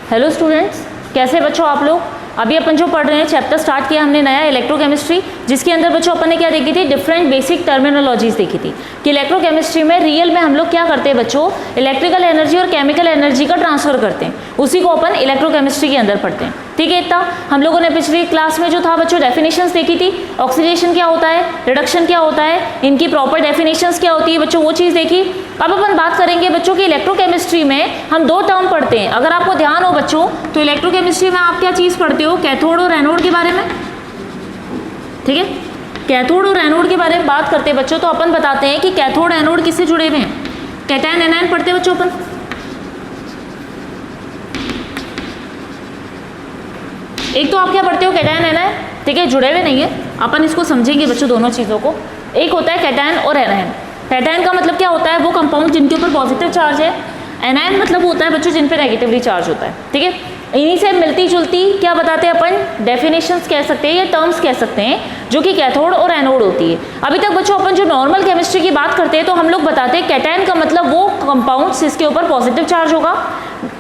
Hello students, कैसे बच्चों आप लोग। अभी अपन जो पढ़ रहे हैं चैप्टर स्टार्ट किया हमने नया इलेक्ट्रोकेमिस्ट्री, जिसके अंदर बच्चों अपन ने क्या देखी थी, डिफरेंट बेसिक टर्मिनोलॉजीज देखी थी कि इलेक्ट्रोकेमिस्ट्री में रियल में हम लोग क्या करते हैं बच्चों, इलेक्ट्रिकल एनर्जी और केमिकल एनर्जी का ट्रांसफर करते हैं, उसी को अपन इलेक्ट्रोकेमिस्ट्री के अंदर पढ़ते हैं। ठीक है, इतना हम लोगों ने पिछली क्लास में जो था बच्चों डेफिनेशंस देखी थी, ऑक्सीडेशन क्या होता है, रिडक्शन क्या होता है, इनकी प्रॉपर डेफिनेशंस क्या होती है बच्चों, वो चीज़ देखी। अब अपन बात करेंगे बच्चों की इलेक्ट्रोकेमिस्ट्री में हम दो टर्म पढ़ते हैं। अगर आपको ध्यान हो बच्चों तो इलेक्ट्रोकेमिस्ट्री में आप क्या चीज़ पढ़ते हो, कैथोड और एनोड के बारे में। ठीक है, कैथोड और एनोड के बारे में बात करते हैं बच्चों, तो अपन बताते हैं कि कैथोड एनोड किससे जुड़े हुए हैं, कैटायन एनायन पढ़ते हैं बच्चों अपन। एक तो आप क्या पढ़ते हो, कैटायन एनायन, ठीक है, जुड़े हुए नहीं है, अपन इसको समझेंगे बच्चों दोनों चीज़ों को। एक होता है कैटायन और एनायन। कैटायन का मतलब क्या होता है, वो कंपाउंड जिनके ऊपर पॉजिटिव चार्ज है। एनायन मतलब होता है बच्चों जिन पे नेगेटिवली चार्ज होता है। ठीक है, इन्हीं से मिलती जुलती क्या बताते हैं अपन, डेफिनेशंस कह सकते हैं या टर्म्स कह सकते हैं, जो कि कैथोड और एनोड होती है। अभी तक बच्चों अपन जो नॉर्मल केमिस्ट्री की बात करते हैं तो हम लोग बताते हैं कैटायन का मतलब वो कंपाउंड जिसके ऊपर पॉजिटिव चार्ज होगा,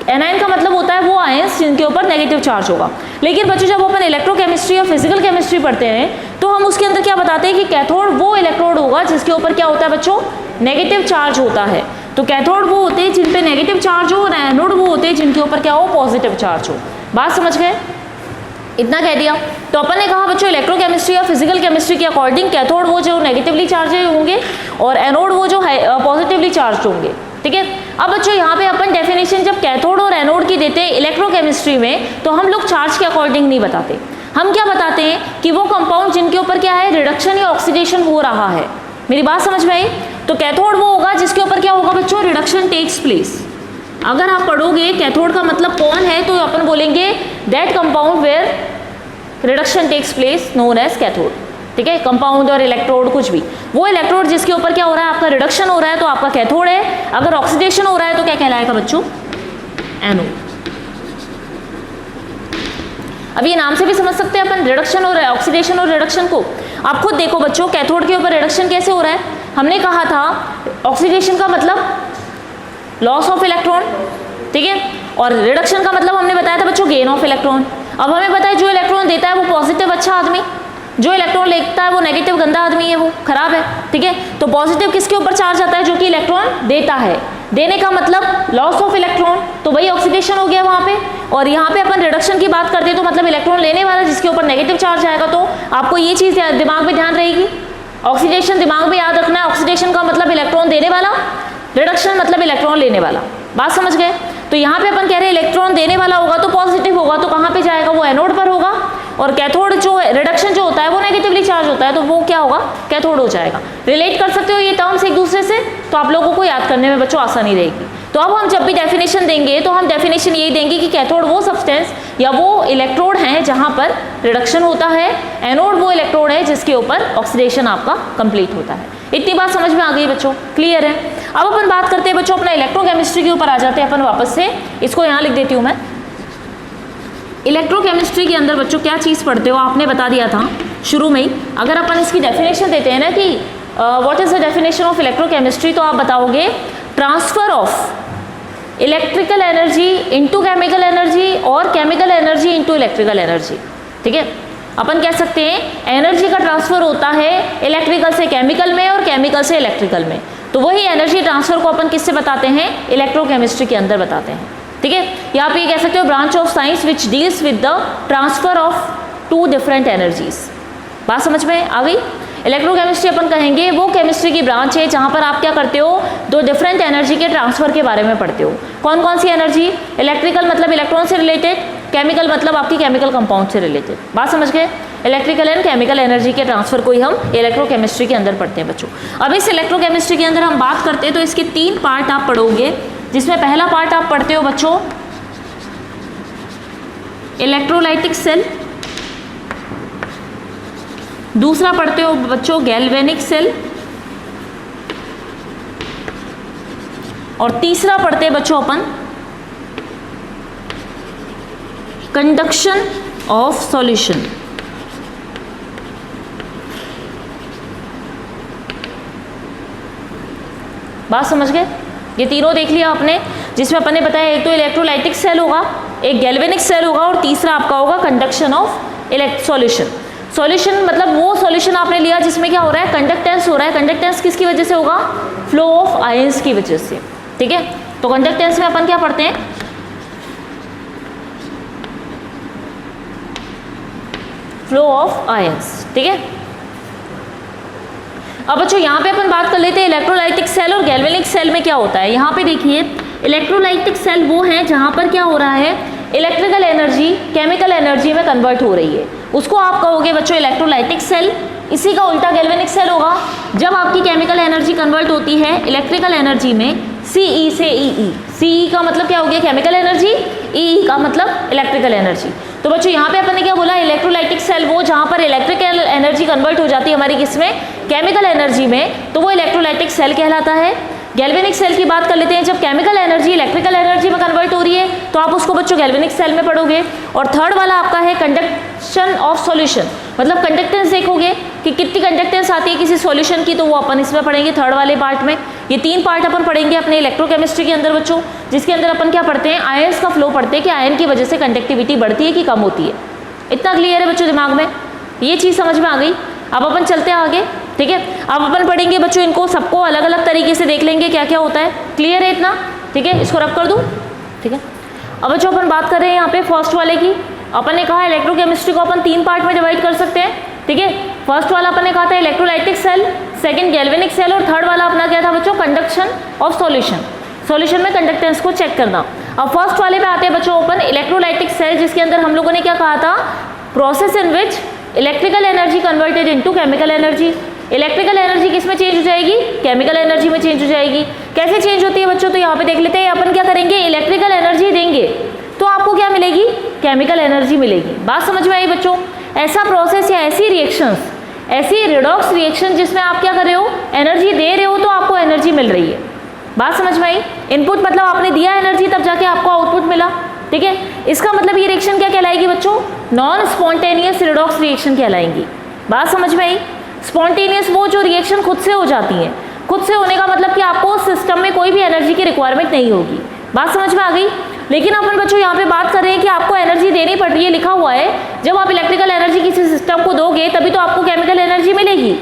एनायन का मतलब होता है वो आयंस जिनके ऊपर नेगेटिव चार्ज होगा। लेकिन बच्चों जब अपन इलेक्ट्रोकेमिस्ट्री या फिजिकल केमिस्ट्री पढ़ते हैं तो हम उसके अंदर क्या बताते हैं कि कैथोड वो इलेक्ट्रोड होगा जिसके ऊपर क्या होता है बच्चों, नेगेटिव चार्ज होता है। तो कैथोड वो होते हैं जिन पे नेगेटिव चार्ज हो और एनोड वो होते हैं जिनके ऊपर क्या हो, पॉजिटिव चार्ज हो। बात समझ गए, इतना कह दिया। तो अपन ने कहा बच्चों इलेक्ट्रोकेमिस्ट्री या फिजिकल केमिस्ट्री के अकॉर्डिंग कैथोड वो जो नेगेटिवली चार्ज होंगे और एनोड वो जो है पॉजिटिवली चार्ज होंगे। ठीक है, अब बच्चों यहाँ पे अपन डेफिनेशन जब कैथोड और एनोड की देते हैं इलेक्ट्रोकेमिस्ट्री में तो हम लोग चार्ज के अकॉर्डिंग नहीं बताते। हम क्या बताते हैं कि वो कंपाउंड जिनके ऊपर क्या है, रिडक्शन या ऑक्सीडेशन हो रहा है। मेरी बात समझ में आई। तो कैथोड वो होगा जिसके ऊपर क्या होगा बच्चों, रिडक्शन टेक्स प्लेस। अगर आप पढ़ोगे कैथोड का मतलब कौन है तो अपन बोलेंगे that compound where reduction takes place known as cathode. ठीक है, कंपाउंड और इलेक्ट्रोड कुछ भी, वो इलेक्ट्रोड जिसके ऊपर क्या हो रहा है, आपका रिडक्शन हो रहा है तो आपका कैथोड है। अगर ऑक्सीडेशन हो रहा है तो क्या कहलाएगा बच्चों, एनोड। अब ये नाम से भी समझ सकते हैं अपन, रिडक्शन और ऑक्सीडेशन और रिडक्शन को। आप खुद देखो बच्चों कैथोड के ऊपर रिडक्शन कैसे हो रहा है। हमने कहा था ऑक्सीडेशन का मतलब लॉस ऑफ इलेक्ट्रॉन, ठीक है, और रिडक्शन का मतलब हमने बताया था बच्चों गेन ऑफ इलेक्ट्रॉन। अब हमें पता है जो इलेक्ट्रॉन देता है वो पॉजिटिव अच्छा आदमी, जो इलेक्ट्रॉन लेता है वो नेगेटिव गंदा आदमी है, वो खराब है। ठीक है, तो पॉजिटिव किसके ऊपर चार्ज आता है, जो कि इलेक्ट्रॉन देता है। देने का मतलब लॉस ऑफ इलेक्ट्रॉन, तो वही ऑक्सीडेशन हो गया वहाँ पे। और यहाँ पे अपन रिडक्शन की बात करते हैं तो मतलब इलेक्ट्रॉन लेने वाला जिसके ऊपर नेगेटिव चार्ज आएगा। तो आपको ये चीज़ दिमाग में ध्यान रहेगी, ऑक्सीडेशन दिमाग में याद रखना है। ऑक्सीडेशन का मतलब इलेक्ट्रॉन देने वाला, रिडक्शन मतलब इलेक्ट्रॉन लेने वाला। बात समझ गए। तो यहाँ पे अपन कह रहे हैं इलेक्ट्रॉन देने वाला होगा तो पॉजिटिव होगा, तो कहाँ पे जाएगा, वो एनोड पर होगा। और कैथोड जो रिडक्शन जो होता है वो नेगेटिवली चार्ज होता है तो वो क्या होगा, कैथोड हो जाएगा। रिलेट कर सकते हो ये टर्म्स एक दूसरे से, तो आप लोगों को याद करने में बच्चों आसानी रहेगी। तो अब हम जब भी डेफिनेशन देंगे तो हम डेफिनेशन यही देंगे कि कैथोड वो सब्सटेंस या वो इलेक्ट्रोड हैं जहाँ पर रिडक्शन होता है, एनोड वो इलेक्ट्रोड है जिसके ऊपर ऑक्सीडेशन आपका कंप्लीट होता है। इतनी बात समझ में आ गई बच्चों, क्लियर है। अब अपन बात करते हैं बच्चों अपना इलेक्ट्रोकेमिस्ट्री के ऊपर आ जाते हैं अपन वापस से। इसको यहाँ लिख देती हूँ मैं। इलेक्ट्रोकेमिस्ट्री के अंदर बच्चों क्या चीज़ पढ़ते हो, आपने बता दिया था शुरू में ही। अगर अपन इसकी डेफिनेशन देते हैं ना कि what is the definition of electrochemistry, तो आप बताओगे transfer of electrical energy into chemical energy और chemical energy into electrical energy. ठीक है, अपन कह सकते हैं एनर्जी का ट्रांसफर होता है इलेक्ट्रिकल से केमिकल में और केमिकल से इलेक्ट्रिकल में। तो वही एनर्जी ट्रांसफर को अपन किससे बताते हैं, इलेक्ट्रोकेमिस्ट्री के अंदर बताते हैं। ठीक है, यहाँ पे ये कह सकते हो branch of science which deals with the transfer of two different energies. बात समझ में आ गई। इलेक्ट्रोकेमिस्ट्री अपन कहेंगे वो केमिस्ट्री की ब्रांच है जहाँ पर आप क्या करते हो, दो डिफरेंट एनर्जी के ट्रांसफर के बारे में पढ़ते हो। कौन कौन सी एनर्जी, इलेक्ट्रिकल मतलब इलेक्ट्रॉन से रिलेटेड, केमिकल मतलब आपकी केमिकल कंपाउंड से रिलेटेड। बात समझ गए। इलेक्ट्रिकल एंड केमिकल एनर्जी के ट्रांसफर को ही हम इलेक्ट्रोकेमिस्ट्री के अंदर पढ़ते हैं बच्चों। अब इस इलेक्ट्रोकेमिस्ट्री के अंदर हम बात करते हैं तो इसके 3 पार्ट आप पढ़ोगे, जिसमें पहला पार्ट आप पढ़ते हो बच्चों इलेक्ट्रोलाइटिक सेल, दूसरा पढ़ते हो बच्चों गैल्वेनिक सेल, और तीसरा पढ़ते हैं बच्चों अपन कंडक्शन ऑफ सॉल्यूशन। बात समझ गए। ये तीनों देख लिया आपने। जिसमें अपन ने बताया एक तो इलेक्ट्रोलाइटिक सेल होगा, एक गैल्वेनिक सेल होगा और तीसरा आपका होगा कंडक्शन ऑफ सॉल्यूशन। सॉल्यूशन मतलब वो सॉल्यूशन आपने लिया जिसमें क्या हो रहा है, कंडक्टेंस हो रहा है। कंडक्टेंस किसकी वजह से होगा, फ्लो ऑफ आयंस की वजह से, ठीक है। तो कंडक्टेंस में अपन क्या पढ़ते हैं, फ्लो ऑफ आयंस, ठीक है। अब बच्चों यहाँ पे अपन बात कर लेते हैं इलेक्ट्रोलाइटिक सेल और गैल्वेनिक सेल में क्या होता है। यहाँ पे देखिए इलेक्ट्रोलाइटिक सेल वो है जहाँ पर क्या हो रहा है, इलेक्ट्रिकल एनर्जी केमिकल एनर्जी में कन्वर्ट हो रही है, उसको आप कहोगे बच्चों इलेक्ट्रोलाइटिक सेल। इसी का उल्टा गैल्वेनिक सेल होगा, जब आपकी केमिकल एनर्जी कन्वर्ट होती है इलेक्ट्रिकल एनर्जी में, CE से EE। CE का मतलब क्या हो गया, केमिकल एनर्जी, EE का मतलब इलेक्ट्रिकल एनर्जी। तो बच्चों यहाँ पे अपन ने क्या बोला, इलेक्ट्रोलाइटिक सेल वो जहाँ पर इलेक्ट्रिकल एनर्जी कन्वर्ट हो जाती है हमारी किसमें, केमिकल एनर्जी में, तो वो इलेक्ट्रोलाइटिक सेल कहलाता है। गैल्वेनिक सेल की बात कर लेते हैं, जब केमिकल एनर्जी इलेक्ट्रिकल एनर्जी में कन्वर्ट हो रही है तो आप उसको बच्चों गैल्वेनिक सेल में पढ़ोगे। और थर्ड वाला आपका है कंडक्शन ऑफ सॉल्यूशन, मतलब कंडक्टेंस देखोगे कि कितनी कंडक्टेंस आती है किसी सॉल्यूशन की, तो वो अपन इसमें पढ़ेंगे थर्ड वाले पार्ट में। ये 3 पार्ट अपन पढ़ेंगे अपने इलेक्ट्रोकेमिस्ट्री के अंदर बच्चों, जिसके अंदर अपन क्या पढ़ते हैं, आयंस का फ्लो पढ़ते हैं कि आयन की वजह से कंडक्टिविटी बढ़ती है कि कम होती है। इतना क्लियर है बच्चों दिमाग में, ये चीज़ समझ में आ गई। अब अपन चलते हैं आगे, ठीक है। अब अपन पढ़ेंगे बच्चों इनको सबको अलग अलग तरीके से देख लेंगे क्या क्या होता है, क्लियर है इतना, ठीक है। इसको रब कर दूँ, ठीक है। अब बच्चों अपन बात कर रहे हैं यहाँ पे फर्स्ट वाले की। अपन ने कहा इलेक्ट्रोकेमिस्ट्री को अपन 3 पार्ट में डिवाइड कर सकते हैं, ठीक है। फर्स्ट वाला अपन ने कहा था electrolytic cell, second galvanic cell और थर्ड वाला अपना क्या था बच्चों, कंडक्शन ऑफ सॉल्यूशन, सॉल्यूशन में कंडक्टेंस को चेक करना। अब फर्स्ट वाले पे आते हैं बच्चों अपन इलेक्ट्रोलाइटिक सेल, जिसके अंदर हम लोगों ने क्या कहा था, process in which electrical energy converted into chemical energy. Electrical energy किस में चेंज हो जाएगी, केमिकल एनर्जी में चेंज हो जाएगी। कैसे चेंज होती है बच्चों, तो यहाँ पे देख लेते हैं। अपन क्या करेंगे, इलेक्ट्रिकल एनर्जी देंगे तो आपको क्या मिलेगी, केमिकल एनर्जी मिलेगी। बात समझ में आई बच्चों। ऐसा प्रोसेस या ऐसी रिएक्शंस, ऐसी रिडॉक्स रिएक्शन जिसमें आप क्या कर रहे हो, एनर्जी दे रहे हो तो आपको एनर्जी मिल रही है। बात समझ में आई। इनपुट मतलब आपने दिया एनर्जी तब जाके आपको आउटपुट मिला, ठीक है। इसका मतलब ये रिएक्शन क्या कहलाएगी बच्चों, नॉन स्पॉन्टेनियस रिडॉक्स रिएक्शन कहलाएंगी। बात समझ में आई। स्पॉन्टेनियस वो जो रिएक्शन खुद से हो जाती है, खुद से होने का मतलब कि आपको सिस्टम में कोई भी एनर्जी की रिक्वायरमेंट नहीं होगी। बात समझ में आ गई। लेकिन अपन बच्चों यहाँ पे बात कर रहे हैं कि आपको एनर्जी देनी पड़ रही है, लिखा हुआ है जब आप इलेक्ट्रिकल एनर्जी किसी सिस्टम को दोगे तभी तो आपको केमिकल एनर्जी मिलेगी।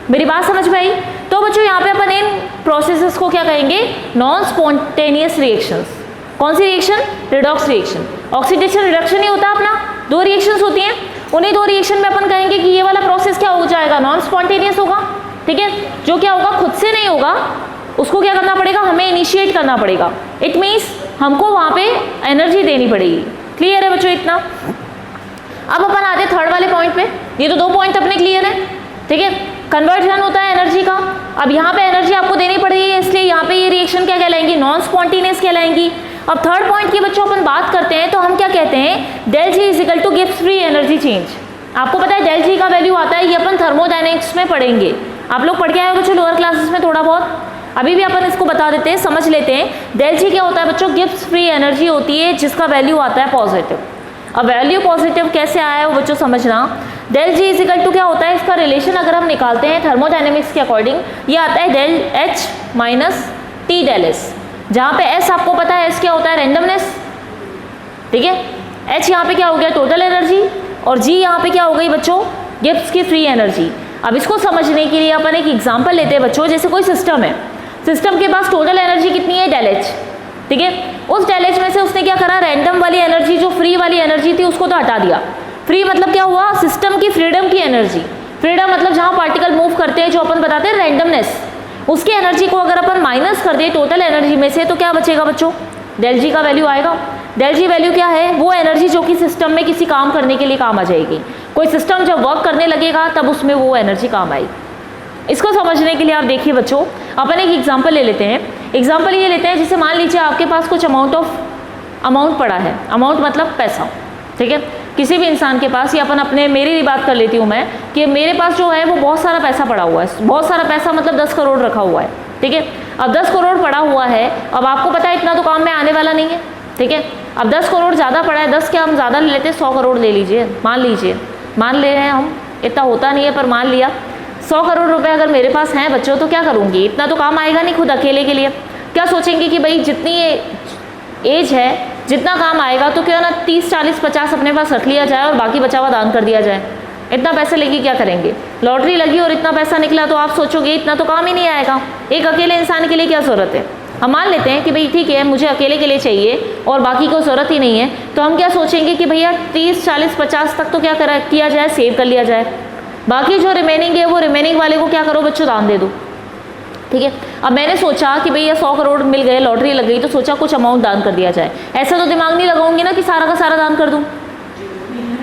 मेरी बात समझ में आई। तो बच्चों यहाँ पे अपन इन प्रोसेसेस को क्या कहेंगे, नॉन स्पॉन्टेनियस रिएक्शंस। कौन सी reaction, redox reaction. Oxidation reduction ही होता है अपना, 2 रिएक्शंस होती हैं, उन्हीं 2 रिएक्शन में अपन कहेंगे कि ये वाला प्रोसेस क्या हो जाएगा, नॉन स्पॉन्टेनियस होगा, ठीक है। जो क्या होगा, खुद से नहीं होगा, उसको क्या करना पड़ेगा, हमें इनिशिएट करना पड़ेगा। इट मीन्स हमको वहाँ पे एनर्जी देनी पड़ेगी। क्लियर है बच्चों इतना। अब अपन आते हैं थर्ड वाले पॉइंट पे। ये तो 2 पॉइंट अपने क्लियर है, ठीक है। कन्वर्जन होता है एनर्जी का। अब यहाँ पे एनर्जी आपको देनी पड़ रही है, इसलिए यहाँ पे ये रिएक्शन क्या कहलाएंगी, नॉन स्पॉन्टेनियस कहलाएंगी। अब थर्ड पॉइंट की बच्चों अपन बात करते हैं तो हम क्या कहते हैं, del G is equal to Gibbs free energy change. आपको पता है डेल जी का वैल्यू आता है, ये अपन थर्मोडायनेमिक्स में पढ़ेंगे। आप लोग पढ़ के आए हो बच्चों लोअर क्लासेस में थोड़ा बहुत, अभी भी अपन इसको बता देते हैं, समझ लेते हैं। डेल जी क्या होता है बच्चों, गिब्स फ्री एनर्जी होती है जिसका वैल्यू आता है पॉजिटिव। अब वैल्यू पॉजिटिव कैसे आया है वो बच्चों समझना। Del G is equal to क्या होता है, इसका रिलेशन अगर हम निकालते हैं थर्मोडायनेमिक्स के अकॉर्डिंग, ये आता है del H minus T del S, जहाँ पे एस आपको पता है एस क्या होता है, रैंडमनेस, ठीक है। एच यहाँ पे क्या हो गया, टोटल एनर्जी, और जी यहाँ पे क्या हो गई बच्चों, गिब्स की फ्री एनर्जी। अब इसको समझने के लिए अपन एक एग्जांपल लेते हैं बच्चों। जैसे कोई सिस्टम है, सिस्टम के पास टोटल एनर्जी कितनी है, डेल एच, ठीक है। उस डेल एच में से उसने क्या करा, रैंडम वाली एनर्जी जो फ्री वाली एनर्जी थी उसको तो हटा दिया। फ्री मतलब क्या हुआ, सिस्टम की फ्रीडम की एनर्जी। फ्रीडम मतलब जहाँ पार्टिकल मूव करते हैं, जो अपन बताते हैं रैंडमनेस, उसकी एनर्जी को अगर अपन माइनस कर दें टोटल एनर्जी में से तो क्या बचेगा बच्चों, डेल जी का वैल्यू आएगा। डेल जी वैल्यू क्या है, वो एनर्जी जो कि सिस्टम में किसी काम करने के लिए काम आ जाएगी। कोई सिस्टम जब वर्क करने लगेगा तब उसमें वो एनर्जी काम आएगी। इसको समझने के लिए आप देखिए बच्चों, अपन एक एग्जांपल ले लेते हैं। एग्जांपल ये लेते हैं, जैसे मान लीजिए आपके पास कुछ अमाउंट पड़ा है। अमाउंट मतलब पैसा, ठीक है। किसी भी इंसान के पास, या अपन अपने मेरी बात कर लेती हूँ मैं कि मेरे पास जो है वो बहुत सारा पैसा पड़ा हुआ है। बहुत सारा पैसा मतलब 10 करोड़ रखा हुआ है, ठीक है। अब 10 करोड़ पड़ा हुआ है, अब आपको पता है इतना तो काम में आने वाला नहीं है, ठीक है। अब 10 करोड़ ज़्यादा पड़ा है, 10 क्या हम ज़्यादा ले लेते हैं, 100 करोड़ ले लीजिए, मान ले रहे हैं हम, इतना होता नहीं है पर मान लिया 100 करोड़ रुपए अगर मेरे पास हैं बच्चों, तो क्या करूँगी, इतना तो काम आएगा नहीं खुद अकेले के लिए। क्या सोचेंगे कि भाई जितनी एज है, जितना काम आएगा तो क्यों ना 30, 40, 50 अपने पास रख लिया जाए और बाकी बचा हुआ दान कर दिया जाए। इतना पैसा लेके क्या करेंगे? लॉटरी लगी और इतना पैसा निकला तो आप सोचोगे इतना तो काम ही नहीं आएगा, एक अकेले इंसान के लिए क्या ज़रूरत है। हम मान लेते हैं कि भाई ठीक है मुझे अकेले के लिए चाहिए और बाकी को ज़रूरत ही नहीं है, तो हम क्या सोचेंगे कि भैया 30, 40, 50 तक तो क्या किया जाए, सेव कर लिया जाए, बाकी जो रिमेनिंग है वो रिमेनिंग वाले को क्या करो बच्चों, दान दे दो। ठीक है, अब मैंने सोचा कि भैया 100 करोड़ मिल गए, लॉटरी लग गई, तो सोचा कुछ अमाउंट दान कर दिया जाए। ऐसा तो दिमाग नहीं लगाऊंगी ना कि सारा का सारा दान कर दूं,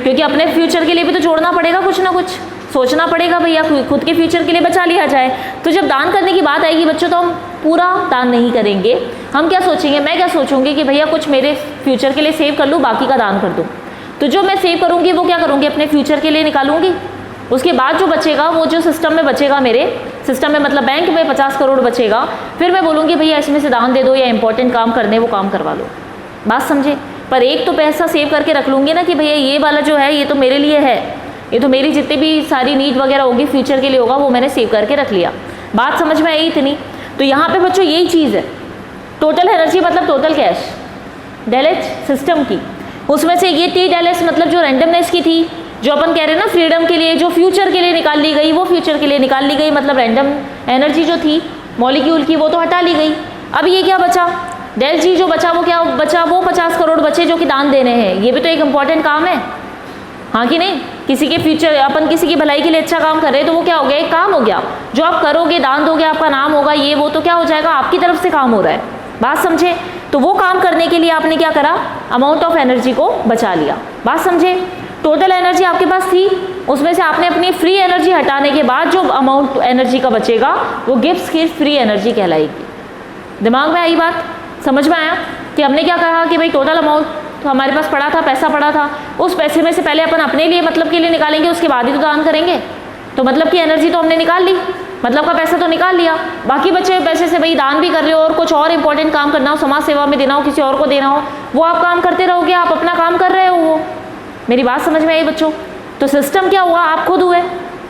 क्योंकि अपने फ्यूचर के लिए भी तो जोड़ना पड़ेगा, कुछ ना कुछ सोचना पड़ेगा, भैया खुद के फ्यूचर के लिए बचा लिया जाए। तो जब दान करने की बात आएगी बच्चों तो हम पूरा दान नहीं करेंगे, हम क्या सोचेंगे, मैं क्या सोचूंगी कि भैया कुछ मेरे फ्यूचर के लिए सेव कर लूँ, बाकी का दान कर दूँ। तो जो मैं सेव करूँगी वो क्या करूँगी, अपने फ्यूचर के लिए निकालूंगी, उसके बाद जो बचेगा वो जो सिस्टम में बचेगा, मेरे सिस्टम में मतलब बैंक में 50 करोड़ बचेगा, फिर मैं बोलूँगी भैया इसमें से दान दे दो या इंपॉर्टेंट काम करने वो काम करवा लो। बात समझे? पर एक तो पैसा सेव करके रख लूँगी ना कि भैया ये वाला जो है ये तो मेरे लिए है, ये तो मेरी जितनी भी सारी नीड वगैरह होगी फ्यूचर के लिए होगा वो मैंने सेव करके रख लिया। बात समझ में आई इतनी? तो यहाँ पे बच्चों यही चीज़ है, टोटल एनर्जी मतलब टोटल कैश डेलेज सिस्टम की, उसमें से ये टी डेलेज मतलब जो रैंडमनेस की थी, जो अपन कह रहे हैं ना फ्रीडम के लिए, जो फ्यूचर के लिए निकाल ली गई वो फ्यूचर के लिए निकाल ली गई, मतलब रैंडम एनर्जी जो थी मॉलिक्यूल की वो तो हटा ली गई। अब ये क्या बचा, डेल जी जो बचा वो क्या बचा, वो 50 करोड़ बचे जो कि दान देने हैं। ये भी तो एक इम्पॉर्टेंट काम है, हाँ कि नहीं? किसी के फ्यूचर, अपन किसी की भलाई के लिए अच्छा काम कर रहे हैं तो वो क्या हो गया, एक काम हो गया, जो आप करोगे दान दोगे आपका नाम होगा, ये वो तो क्या हो जाएगा, आपकी तरफ से काम हो रहा है। बात समझे? तो वो काम करने के लिए आपने क्या करा, अमाउंट ऑफ एनर्जी को बचा लिया। बात समझे? टोटल एनर्जी आपके पास थी, उसमें से आपने अपनी फ्री एनर्जी हटाने के बाद जो अमाउंट एनर्जी का बचेगा वो गिब्स की फ्री एनर्जी कहलाएगी। दिमाग में आई बात? समझ में आया कि हमने क्या कहा कि भाई टोटल अमाउंट तो हमारे पास पड़ा था, पैसा पड़ा था, उस पैसे में से पहले अपन अपने लिए मतलब के लिए निकालेंगे, उसके बाद ही तो दान करेंगे। तो मतलब की एनर्जी तो हमने निकाल ली, मतलब का पैसा तो निकाल लिया, बाकी बचे हुए पैसे से भाई दान भी कर रहे हो और कुछ और इंपॉर्टेंट काम करना हो, समाज सेवा में देना हो, किसी और को देना हो, वो आप काम करते रहोगे, आप अपना काम कर रहे हो। वो मेरी बात समझ में आई बच्चों? तो सिस्टम क्या हुआ, आप खुद हुए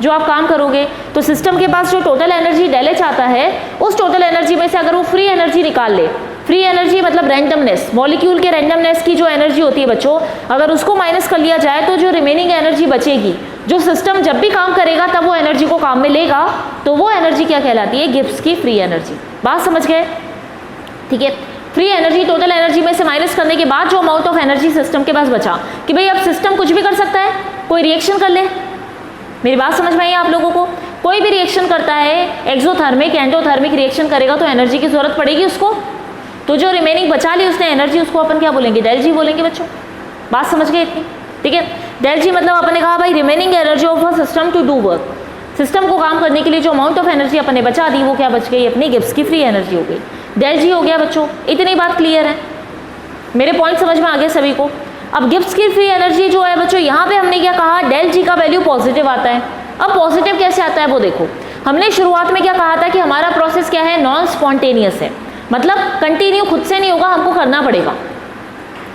जो आप काम करोगे। तो सिस्टम के पास जो टोटल एनर्जी डेलेज आता है, उस टोटल एनर्जी में से अगर वो फ्री एनर्जी निकाल ले, फ्री एनर्जी मतलब रैंडमनेस, मॉलिक्यूल के रैंडमनेस की जो एनर्जी होती है बच्चों, अगर उसको माइनस कर लिया जाए तो जो रिमेनिंग एनर्जी बचेगी, जो सिस्टम जब भी काम करेगा तब वो एनर्जी को काम में लेगा, तो वो एनर्जी क्या कहलाती है, गिब्स की फ्री एनर्जी। बात समझ गए? ठीक है, फ्री एनर्जी टोटल एनर्जी में से माइनस करने के बाद जो अमाउंट ऑफ एनर्जी सिस्टम के पास बचा, कि भाई अब सिस्टम कुछ भी कर सकता है, कोई रिएक्शन कर ले। मेरी बात समझ में आई आप लोगों को? कोई भी रिएक्शन करता है, एक्सोथर्मिक एंडोथर्मिक रिएक्शन करेगा तो एनर्जी की जरूरत पड़ेगी उसको, तो जो रिमेनिंग बचा ली उसने एनर्जी, उसको अपन क्या बोलेंगे, डेल जी बोलेंगे बच्चों। बात समझ गए इतनी? ठीक है, डेल जी मतलब अपन ने कहा भाई remaining energy of a system to do work, system को काम करने के लिए जो अमाउंट ऑफ एनर्जी अपन ने बचा दी वो क्या बच गई, अपनी गिब्स की फ्री एनर्जी हो गई, डेल जी हो गया बच्चों। इतनी बात क्लियर है? मेरे पॉइंट समझ में आ गए सभी को? अब गिब्स की फ्री एनर्जी जो है बच्चों, यहाँ पे हमने क्या कहा, डेल जी का वैल्यू पॉजिटिव आता है। अब पॉजिटिव कैसे आता है वो देखो, हमने शुरुआत में क्या कहा था कि हमारा प्रोसेस क्या है, नॉन स्पॉन्टेनियस है, मतलब कंटिन्यू खुद से नहीं होगा, हमको करना पड़ेगा।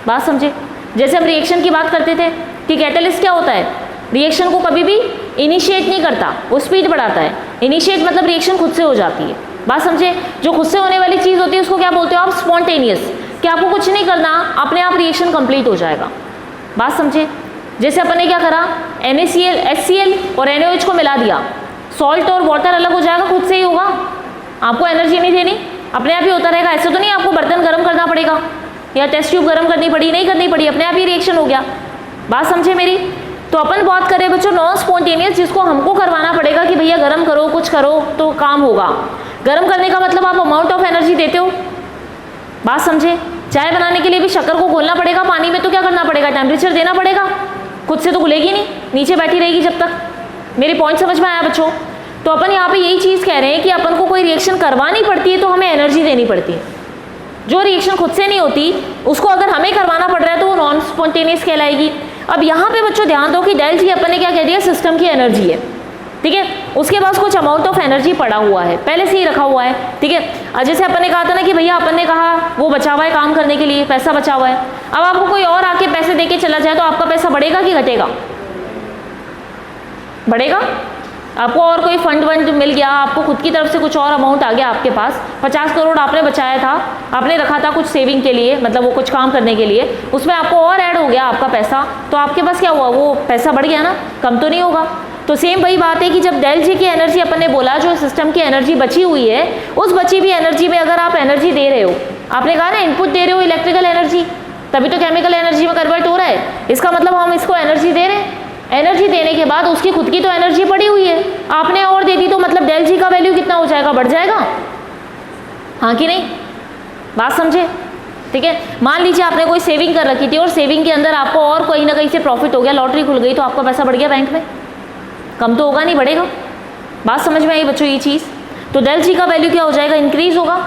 बात समझे? जैसे हम रिएक्शन की बात करते थे कि कैटलिस्ट क्या होता है, रिएक्शन को कभी भी इनिशिएट नहीं करता, वो स्पीड बढ़ाता है। इनिशिएट मतलब रिएक्शन खुद से हो जाती है। बात समझे? जो खुद से होने वाली चीज़ होती है उसको क्या बोलते हो आप, स्पॉन्टेनियस, कि आपको कुछ नहीं करना, अपने आप रिएक्शन कंप्लीट हो जाएगा। बात समझे? जैसे अपन ने क्या करा, NaCl HCl और NaOH को मिला दिया, सॉल्ट और वाटर अलग हो जाएगा, खुद से ही होगा, आपको एनर्जी नहीं देनी, अपने आप ही होता रहेगा। ऐसा तो नहीं आपको बर्तन गर्म करना पड़ेगा या टेस्ट ट्यूब गर्म करनी पड़ी, नहीं करनी पड़ी, अपने आप ही रिएक्शन हो गया। बात समझे मेरी? तो अपन बात करें बच्चों नॉन स्पॉन्टेनियस, जिसको हमको करवाना पड़ेगा कि भैया गर्म करो, कुछ करो तो काम होगा। गर्म करने का मतलब आप अमाउंट ऑफ एनर्जी देते हो। बात समझे? चाय बनाने के लिए भी शक्कर को घोलना पड़ेगा पानी में, तो क्या करना पड़ेगा, टेम्परेचर देना पड़ेगा, खुद से तो घुलेगी नहीं, नीचे बैठी रहेगी जब तक। मेरी पॉइंट समझ में आया बच्चों? तो अपन यहाँ पे यही चीज़ कह रहे हैं कि अपन को कोई रिएक्शन करवानी पड़ती है तो हमें एनर्जी देनी पड़ती है। जो रिएक्शन खुद से नहीं होती उसको अगर हमें करवाना पड़ रहा है तो वो नॉन स्पॉन्टेनियस कहलाएगी। अब यहाँ पे बच्चों ध्यान दो कि डेल जी अपन ने क्या कह दिया, सिस्टम की एनर्जी है, ठीक है, उसके पास कुछ अमाउंट ऑफ एनर्जी पड़ा हुआ है, पहले से ही रखा हुआ है, ठीक है। जैसे अपन ने कहा था ना कि भैया अपन ने कहा वो बचा हुआ है काम करने के लिए, पैसा बचा हुआ है। अब आपको कोई और आके पैसे देके चला जाए तो आपका पैसा बढ़ेगा कि घटेगा? बढ़ेगा। आपको और कोई फंड वंड मिल गया, आपको खुद की तरफ से कुछ और अमाउंट आ गया आपके पास, 50 करोड़ आपने बचाया था, आपने रखा था कुछ सेविंग के लिए, मतलब वो कुछ काम करने के लिए, उसमें आपको और ऐड हो गया आपका पैसा, तो आपके पास क्या हुआ, वो पैसा बढ़ गया ना, कम तो नहीं होगा। तो सेम वही बात है कि जब डेल जी की एनर्जी अपन ने बोला, जो सिस्टम की एनर्जी बची हुई है, उस बची हुई एनर्जी में अगर आप एनर्जी दे रहे हो, आपने कहा ना इनपुट दे रहे हो इलेक्ट्रिकल एनर्जी, तभी तो केमिकल एनर्जी में कन्वर्ट हो रहा है, इसका मतलब हम इसको एनर्जी दे रहे हैं। एनर्जी देने के बाद उसकी खुद की तो एनर्जी पड़ी हुई है, आपने और दे दी, तो मतलब डेल जी का वैल्यू कितना हो जाएगा, बढ़ जाएगा, हाँ कि नहीं, बात समझे, ठीक है। मान लीजिए आपने कोई सेविंग कर रखी थी और सेविंग के अंदर आपको और कहीं ना कहीं से प्रॉफिट हो गया, लॉटरी खुल गई, तो आपका पैसा बढ़ गया बैंक में, कम तो होगा नहीं, बढ़ेगा। बात समझ में आई बच्चों ये चीज़। तो डेल जी का वैल्यू क्या हो जाएगा, इंक्रीज होगा।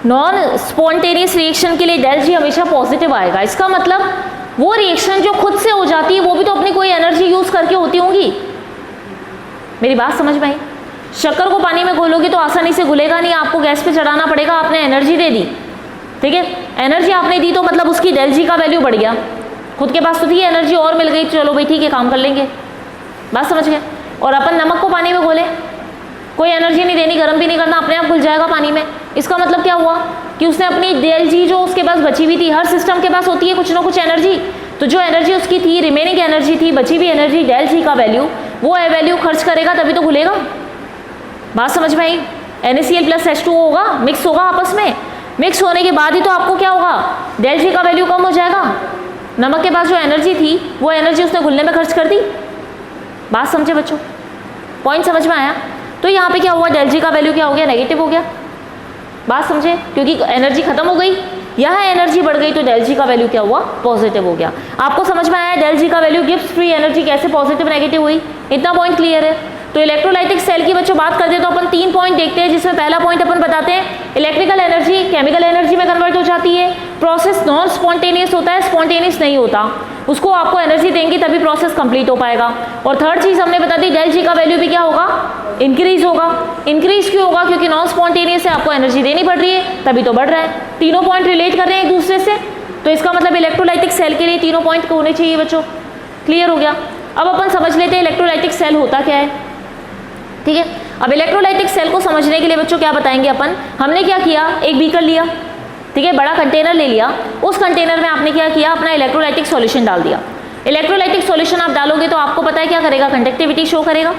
नॉन स्पॉन्टेनियस रिएक्शन के लिए डेल जी हमेशा पॉजिटिव आएगा, इसका मतलब वो रिएक्शन जो खुद से हो जाती है वो भी तो अपनी कोई एनर्जी यूज करके होती होंगी, मेरी बात समझ में आई। शक्कर को पानी में घोलोगे तो आसानी से घुलेगा नहीं, आपको गैस पे चढ़ाना पड़ेगा, आपने एनर्जी दे दी, ठीक है, एनर्जी आपने दी तो मतलब उसकी डेल जी का वैल्यू बढ़ गया, खुद के पास तो थी एनर्जी और मिल गई, चलो भाई ठीक है काम कर लेंगे, बात समझ गए। और अपन नमक को पानी में घोले, कोई एनर्जी नहीं देनी, गर्म भी नहीं करना, अपने आप घुल जाएगा पानी में, इसका मतलब क्या हुआ कि उसने अपनी डेल जी जो उसके पास बची हुई थी, हर सिस्टम के पास होती है कुछ ना कुछ एनर्जी, तो जो एनर्जी उसकी थी, रिमेनिंग एनर्जी थी, बची हुई एनर्जी डेल जी का वैल्यू, वो वैल्यू खर्च करेगा तभी तो घुलेगा, बात समझ में आई। NaCl प्लस H2O होगा, मिक्स होगा आपस में, मिक्स होने के बाद ही तो आपको क्या होगा, डेल जी का वैल्यू कम हो जाएगा, नमक के पास जो एनर्जी थी वो एनर्जी उसने घुलने में खर्च कर दी, बात समझे बच्चों, पॉइंट समझ में आया। तो यहाँ पे क्या हुआ, डेल जी का वैल्यू क्या हो गया, नेगेटिव हो गया, बात समझे, क्योंकि एनर्जी खत्म हो गई, यहाँ एनर्जी बढ़ गई, तो डेल जी का वैल्यू क्या हुआ, पॉजिटिव हो गया। आपको समझ में आया डेल जी का वैल्यू गिब्स फ्री एनर्जी कैसे पॉजिटिव नेगेटिव हुई, इतना पॉइंट क्लियर है। तो इलेक्ट्रोलाइटिक सेल की बच्चों बात करते हैं तो अपन 3 पॉइंट देखते हैं, जिसमें पहला पॉइंट अपन बताते हैं इलेक्ट्रिकल एनर्जी केमिकल एनर्जी में कन्वर्ट हो जाती है, प्रोसेस नॉन स्पॉन्टेनियस होता है, स्पॉन्टेनियस नहीं होता, उसको आपको एनर्जी देंगे तभी प्रोसेस कंप्लीट हो पाएगा। और थर्ड चीज हमने बता दी, डेल जी का वैल्यू भी क्या होगा, इंक्रीज होगा। इंक्रीज क्यों होगा, क्योंकि नॉन स्पॉन्टेनियस है, आपको एनर्जी देनी पड़ रही है तभी तो बढ़ रहा है। तीनों पॉइंट रिलेट कर रहे हैं एक दूसरे से, तो इसका मतलब इलेक्ट्रोलाइटिक सेल के लिए तीनों पॉइंट होने चाहिए बच्चों, क्लियर हो गया। अब अपन समझ लेते हैं इलेक्ट्रोलाइटिक सेल होता क्या है, ठीक है। अब इलेक्ट्रोलाइटिक सेल को समझने के लिए बच्चों क्या बताएंगे अपन, हमने क्या किया, एक बीकर लिया, ठीक है, बड़ा कंटेनर ले लिया, उस कंटेनर में आपने क्या किया, अपना इलेक्ट्रोलाइटिक सॉल्यूशन डाल दिया। इलेक्ट्रोलाइटिक सॉल्यूशन आप डालोगे तो आपको पता है क्या करेगा, कंडक्टिविटी शो करेगा,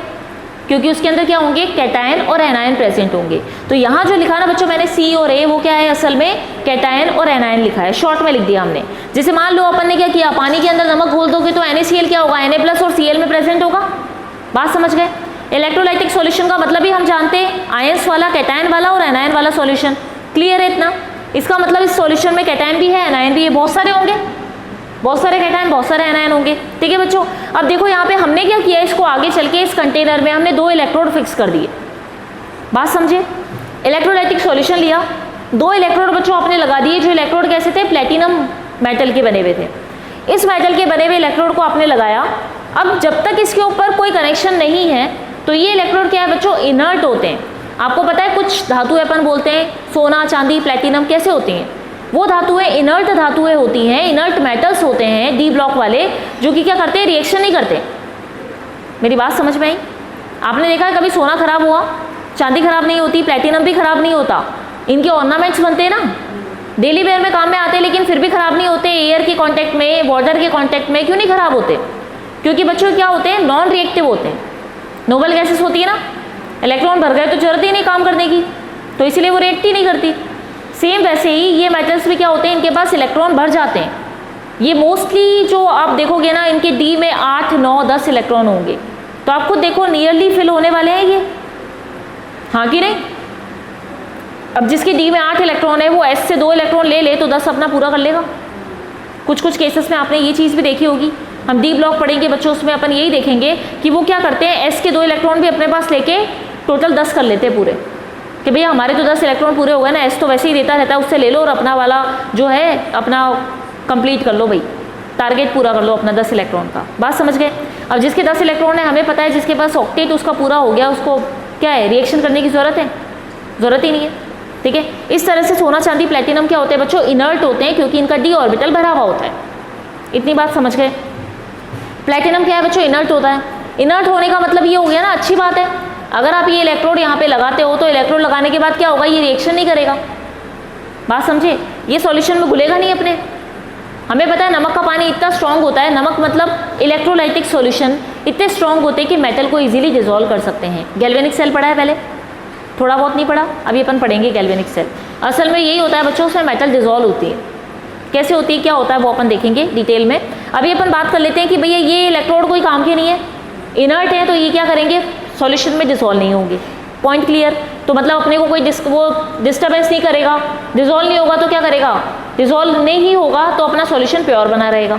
क्योंकि उसके अंदर क्या होंगे, कैटायन और एनायन प्रेजेंट होंगे। तो यहाँ जो लिखा ना बच्चों मैंने C और A, वो क्या है असल में कैटायन और एनायन लिखा है, शॉर्ट में लिख दिया हमने। जैसे मान लो अपन ने क्या किया, पानी के अंदर नमक घोल दोगे तो NaCl क्या होगा, Na+ और Cl में प्रेजेंट होगा, बात समझ गए। इलेक्ट्रोलाइटिक सॉल्यूशन का मतलब ही हम जानते हैं, आयंस वाला, कैटायन वाला और एनायन वाला सॉल्यूशन, क्लियर है इतना। इसका मतलब इस सॉल्यूशन में कैटायन भी है, एनायन भी है, बहुत सारे होंगे, बहुत सारे कैटायन, बहुत सारे एनायन होंगे, ठीक है बच्चों। अब देखो यहाँ पे हमने क्या किया, इसको आगे चल के इस कंटेनर में हमने 2 इलेक्ट्रोड फिक्स कर दिए, बात समझे। इलेक्ट्रोलाइटिक सॉल्यूशन लिया, 2 इलेक्ट्रोड बच्चों आपने लगा दिए, जो इलेक्ट्रोड कैसे थे, प्लेटिनम मेटल के बने हुए थे। इस मेटल के बने हुए इलेक्ट्रोड को आपने लगाया। अब जब तक इसके ऊपर कोई कनेक्शन नहीं है तो ये इलेक्ट्रोड क्या है बच्चों, इनर्ट होते हैं। आपको पता है कुछ धातुएं अपन बोलते हैं, सोना, चांदी, प्लेटिनम, कैसे होती हैं, वो धातुएं इनर्ट धातुएं होती हैं, इनर्ट मेटल्स होते हैं डी ब्लॉक वाले, जो कि क्या करते हैं, रिएक्शन नहीं करते। मेरी बात समझ में आई। आपने देखा है कभी सोना खराब हुआ, चांदी खराब नहीं होती, प्लेटिनम भी खराब नहीं होता, इनके ऑर्नामेंट्स बनते हैं ना, डेली वेयर में काम में आते हैं, लेकिन फिर भी खराब नहीं होते। एयर के कांटेक्ट में, वाटर के कांटेक्ट में क्यों नहीं खराब होते, क्योंकि बच्चों क्या होते हैं, नॉन रिएक्टिव होते हैं। नोबल गैसेस होती है ना, इलेक्ट्रॉन भर गए तो जरूरत ही नहीं काम करने की, तो इसलिए वो रिएक्ट ही नहीं करती। सेम वैसे ही ये मेटल्स भी क्या होते हैं, इनके पास इलेक्ट्रॉन भर जाते हैं। ये मोस्टली जो आप देखोगे ना, इनके डी में 8, 9, 10 इलेक्ट्रॉन होंगे, तो आप खुद देखो नियरली फिल होने वाले हैं ये, हाँ कि नहीं। अब जिसकी डी में 8 इलेक्ट्रॉन है वो S से 2 इलेक्ट्रॉन ले ले तो 10 अपना पूरा कर लेगा। कुछ कुछ केसेस में आपने ये चीज़ भी देखी होगी, हम डी ब्लॉक पढ़ेंगे बच्चों, उसमें अपन यही देखेंगे कि वो क्या करते हैं, S के 2 इलेक्ट्रॉन भी अपने पास लेके टोटल 10 कर लेते हैं पूरे, कि भैया हमारे तो 10 इलेक्ट्रॉन पूरे हो गए ना, S तो वैसे ही देता रहता है, उससे ले लो और अपना वाला जो है अपना कंप्लीट कर लो भाई, टारगेट पूरा कर लो अपना 10 इलेक्ट्रॉन का, बात समझ गए। अब जिसके 10 इलेक्ट्रॉन है, हमें पता है जिसके पास ऑक्टेट उसका पूरा हो गया, उसको क्या है, रिएक्शन करने की ज़रूरत है, ज़रूरत ही नहीं है, ठीक है। इस तरह से सोना, चांदी, प्लेटिनम क्या होते हैं बच्चों, इनर्ट होते हैं, क्योंकि इनका डी ऑर्बिटल भरा हुआ होता है। इतनी बात समझ गए। प्लेटिनम क्या है बच्चों, इनर्ट होता है। इनर्ट होने का मतलब ये हो गया ना, अच्छी बात है। अगर आप ये इलेक्ट्रोड यहाँ पे लगाते हो तो इलेक्ट्रोड लगाने के बाद क्या होगा, ये रिएक्शन नहीं करेगा। बात समझे, ये सॉल्यूशन में घुलेगा नहीं अपने। हमें पता है नमक का पानी इतना स्ट्रॉन्ग होता है, नमक मतलब इलेक्ट्रोलाइटिक सॉल्यूशन इतने स्ट्रॉन्ग होते हैं कि मेटल को इजीली डिसॉल्व कर सकते हैं। गैल्वेनिक सेल पढ़ा है पहले, थोड़ा बहुत नहीं पढ़ा, अभी अपन पढ़ेंगे गैल्वेनिक सेल। असल में यही होता है बच्चों, उसमें मेटल डिसॉल्व होती है। कैसे होती है, क्या होता है, वो अपन देखेंगे डिटेल में। अभी अपन बात कर लेते हैं कि भैया ये इलेक्ट्रोड कोई काम के नहीं है, इनर्ट है, तो ये क्या करेंगे, सॉल्यूशन में डिसॉल्व नहीं होंगे। Point clear. तो मतलब अपने को कोई वो डिस्टर्बेंस नहीं करेगा, डिसॉल्व नहीं होगा तो क्या करेगा, डिसॉल्व नहीं होगा तो अपना सॉल्यूशन प्योर बना रहेगा।